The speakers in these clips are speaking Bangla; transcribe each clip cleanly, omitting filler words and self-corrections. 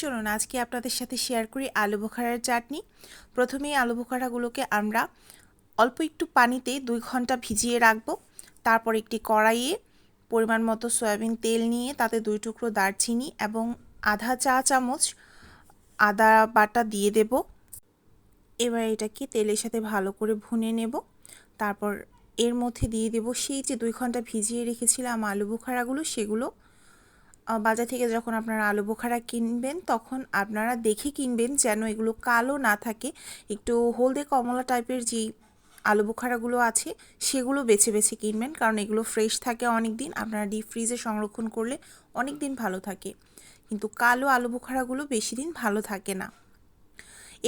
চলুন আজকে আপনাদের সাথে শেয়ার করি আলু বোখারার চাটনি। প্রথমেই আলু বোখারাগুলোকে আমরা অল্প একটু পানিতে 2 ঘন্টা ভিজিয়ে রাখবো। তারপর একটি কড়াইয়ে পরিমাণ মতো সয়াবিন তেল নিয়ে তাতে 2 টুকরো দারচিনি এবং আধা চা চামচ আদা বাটা দিয়ে দেব। এবার এটাকে তেলের সাথে ভালো করে ভুনে নেব। তারপর এর মধ্যে দিয়ে দেব সেই যে 2 ঘন্টা ভিজিয়ে রেখেছিলাম আলু বোখারাগুলো, সেগুলো বাজার থেকে যখন আপনারা আলু বোখারা কিনবেন তখন আপনারা দেখে কিনবেন যেন এগুলো কালো না থাকে। একটু হলদে কমলা টাইপের যেই আলু বোখারাগুলো আছে সেগুলো বেছে বেছে কিনবেন, কারণ এগুলো ফ্রেশ থাকে অনেক দিন। আপনারা ডিপ ফ্রিজে সংরক্ষণ করলে অনেক দিন ভালো থাকে, কিন্তু কালো আলু বোখারাগুলো বেশি দিন ভালো থাকে না।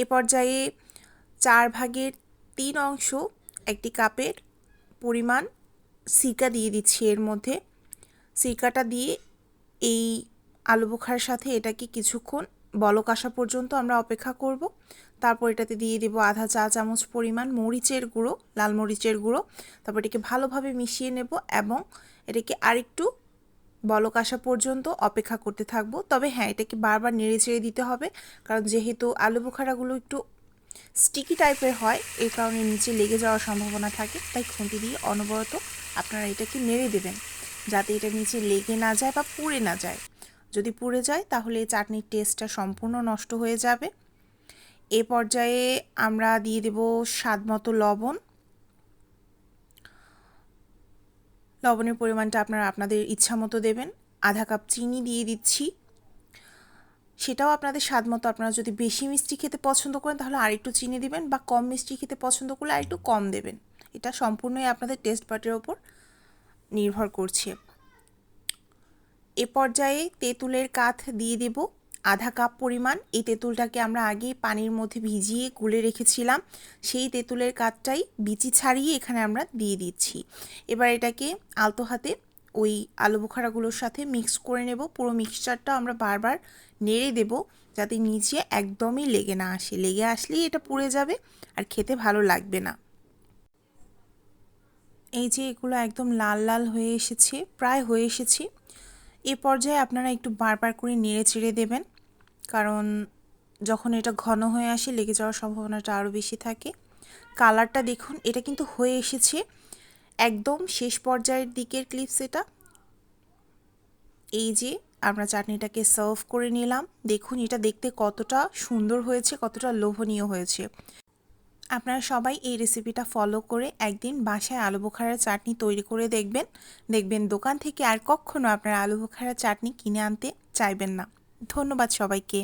এ পর্যায়ে 4/3 অংশ একটি কাপের পরিমাণ সিরকা দিয়ে দিচ্ছি এর মধ্যে। সিরকাটা দিয়ে এই আলু বোখারার সাথে এটাকে কিছুক্ষণ বলক আসা পর্যন্ত আমরা অপেক্ষা করব। তারপর এটাতে দিয়ে দেব আধা চা চামচ পরিমাণ মরিচের গুঁড়ো, লাল মরিচের গুঁড়ো। তারপর এটাকে ভালোভাবে মিশিয়ে নেব এবং এটাকে আরেকটু বলক আসা পর্যন্ত অপেক্ষা করতে থাকবো। তবে হ্যাঁ, এটাকে বারবার নেড়ে চেড়ে দিতে হবে, কারণ যেহেতু আলু বোখারাগুলো একটু স্টিকি টাইপের হয়, এই কারণে নিচে লেগে যাওয়ার সম্ভাবনা থাকে। তাই খুন্তি দিয়ে অনবরত আপনারা এটাকে নেড়ে দেবেন যাতে এটা নিচে লেগে না যায় বা পুড়ে না যায়। যদি পুড়ে যায় তাহলে এই চাটনির টেস্টটা সম্পূর্ণ নষ্ট হয়ে যাবে। এ পর্যায়ে আমরা দিয়ে দেব স্বাদ মতো লবণ। লবণের পরিমাণটা আপনারা আপনাদের ইচ্ছা মতো দেবেন। আধা কাপ চিনি দিয়ে দিচ্ছি, সেটাও আপনাদের স্বাদ মতো। আপনারা যদি বেশি মিষ্টি খেতে পছন্দ করেন তাহলে আরেকটু চিনি দিবেন, বা কম মিষ্টি খেতে পছন্দ করলে আরেকটু কম দেবেন। এটা সম্পূর্ণই আপনাদের টেস্ট বাডের ওপর নির্ভর করছে। এ পর্যায়ে তেঁতুলের কাঠ দিয়ে দেব আধা কাপ পরিমাণ। এই তেঁতুলটাকে আমরা আগে পানির মধ্যে ভিজিয়ে গুলে রেখেছিলাম, সেই তেঁতুলের কাঠটাই বিচি ছাড়িয়ে এখানে আমরা দিয়ে দিচ্ছি। এবার এটাকে আলতো হাতে ওই আলু বোখারাগুলোর সাথে মিক্স করে নেব। পুরো মিক্সচারটা আমরা বারবার নেড়ে দেব যাতে নিচে একদমই লেগে না আসে। লেগে আসলেই এটা পুড়ে যাবে আর খেতে ভালো লাগবে না। এই যে এগুলো একদম লাল লাল হয়ে এসেছে, প্রায় হয়ে এসেছে। এ পর্যায়ে আপনারা একটু বারবার করে নেড়ে চেড়ে দেবেন, কারণ যখন এটা ঘন হয়ে আসে লেগে যাওয়ার সম্ভাবনাটা আরও বেশি থাকে। কালারটা দেখুন, এটা কিন্তু হয়ে এসেছে। একদম শেষ পর্যায়ের দিকের ক্লিপস এটা। এই যে আমরা চাটনিটাকে সার্ভ করে নিলাম। দেখুন এটা দেখতে কতটা সুন্দর হয়েছে, কতটা লোভনীয় হয়েছে। আপনারা সবাই এই রেসিপিটা ফলো করে একদিন বাসায় আলু বোখারার চাটনি তৈরি করে দেখবেন। দেখবেন দোকান থেকে আর কখনো আপনারা আলু বোখারার চাটনি কিনে আনতে চাইবেন না। ধন্যবাদ সবাইকে।